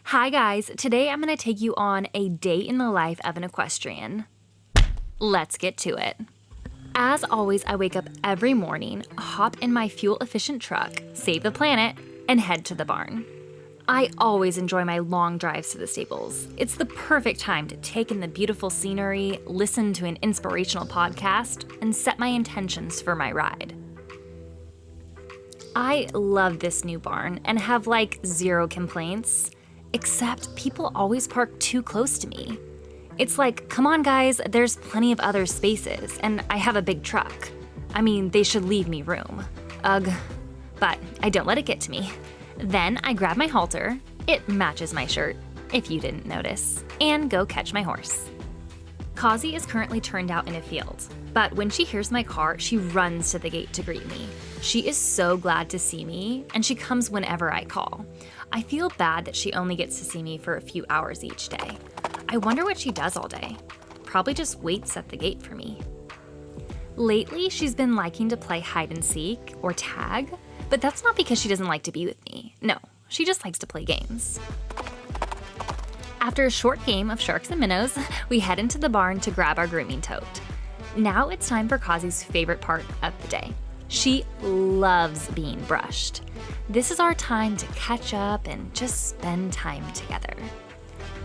Hi guys, today I'm going to take you on a day in the life of an equestrian. Let's get to it. As always, I wake up every morning, hop in my fuel-efficient truck, save the planet, and head to the barn. I always enjoy my long drives to the stables. It's the perfect time to take in the beautiful scenery, listen to an inspirational podcast, and set my intentions for my ride. I love this new barn and have zero complaints, except people always park too close to me. It's like, come on guys, there's plenty of other spaces, and I have a big truck. I mean, they should leave me room. Ugh. But I don't let it get to me. Then I grab my halter, it matches my shirt, if you didn't notice, and go catch my horse. Kazi is currently turned out in a field, but when she hears my car, she runs to the gate to greet me. She is so glad to see me, and she comes whenever I call. I feel bad that she only gets to see me for a few hours each day. I wonder what she does all day. Probably just waits at the gate for me. Lately, she's been liking to play hide and seek or tag, but that's not because she doesn't like to be with me. No, she just likes to play games. After a short game of sharks and minnows, we head into the barn to grab our grooming tote. Now it's time for Kazi's favorite part of the day. She loves being brushed. This is our time to catch up and just spend time together.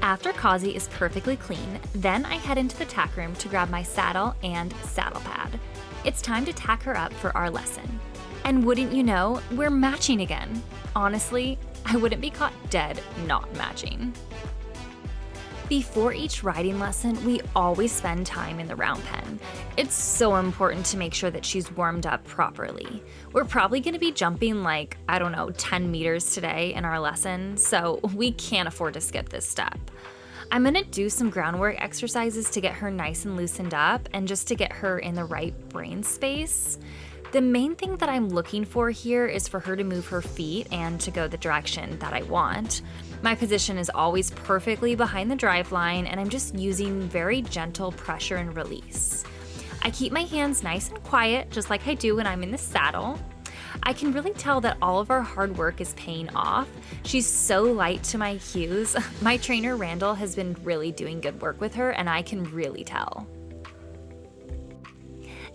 After Kazi is perfectly clean, then I head into the tack room to grab my saddle and saddle pad. It's time to tack her up for our lesson. And wouldn't you know, we're matching again. Honestly, I wouldn't be caught dead not matching. Before each riding lesson, we always spend time in the round pen. It's so important to make sure that she's warmed up properly. We're probably going to be jumping 10 meters today in our lesson, so we can't afford to skip this step. I'm going to do some groundwork exercises to get her nice and loosened up and just to get her in the right brain space. The main thing that I'm looking for here is for her to move her feet and to go the direction that I want. My position is always perfectly behind the drive line, and I'm just using very gentle pressure and release. I keep my hands nice and quiet, just like I do when I'm in the saddle. I can really tell that all of our hard work is paying off. She's so light to my cues. My trainer, Randall, has been really doing good work with her, and I can really tell.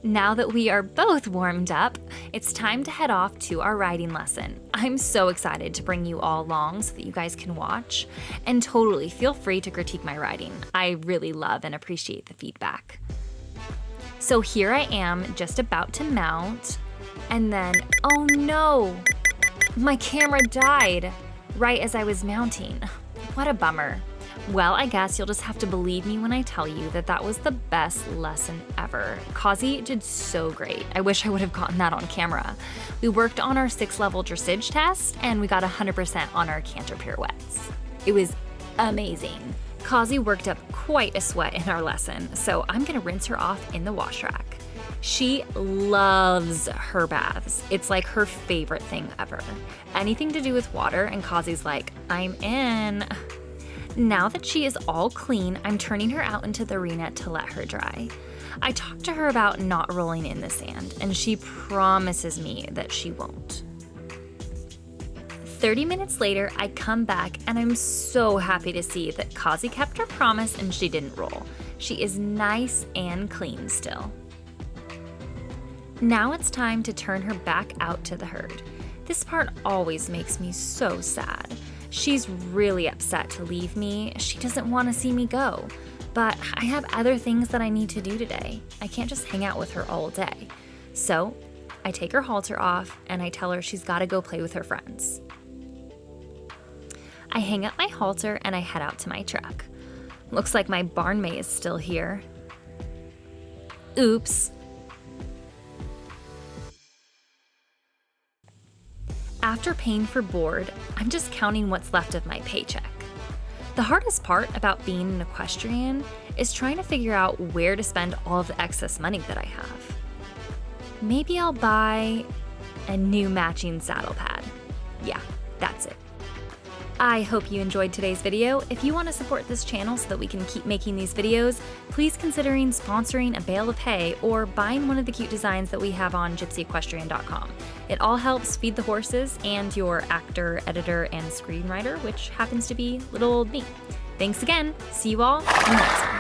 Now that we are both warmed up, it's time to head off to our riding lesson. I'm so excited to bring you all along so that you guys can watch, and totally feel free to critique my riding. I really love and appreciate the feedback. So here I am, just about to mount, and then, oh no, my camera died right as I was mounting. What a bummer. Well, I guess you'll just have to believe me when I tell you that that was the best lesson ever. Kazi did so great. I wish I would have gotten that on camera. We worked on our 6-level dressage test, and we got 100% on our canter pirouettes. It was amazing. Kazi worked up quite a sweat in our lesson, so I'm gonna rinse her off in the wash rack. She loves her baths. It's like her favorite thing ever. Anything to do with water, and Kazi's like, I'm in. Now that she is all clean, I'm turning her out into the arena to let her dry. I talked to her about not rolling in the sand, and she promises me that she won't. 30 minutes later, I come back, and I'm so happy to see that Kazi kept her promise and she didn't roll. She is nice and clean still. Now it's time to turn her back out to the herd. This part always makes me so sad. She's really upset to leave me. She doesn't want to see me go. But I have other things that I need to do today. I can't just hang out with her all day. So I take her halter off and I tell her she's got to go play with her friends. I hang up my halter and I head out to my truck. Looks like my barn mate is still here. Oops. After paying for board, I'm just counting what's left of my paycheck. The hardest part about being an equestrian is trying to figure out where to spend all of the excess money that I have. Maybe I'll buy a new matching saddle pad. Yeah, that's it. I hope you enjoyed today's video. If you want to support this channel so that we can keep making these videos, please considering sponsoring a bale of hay or buying one of the cute designs that we have on gypsyequestrian.com. It all helps feed the horses and your actor, editor, and screenwriter, which happens to be little old me. Thanks again. See you all in the next one.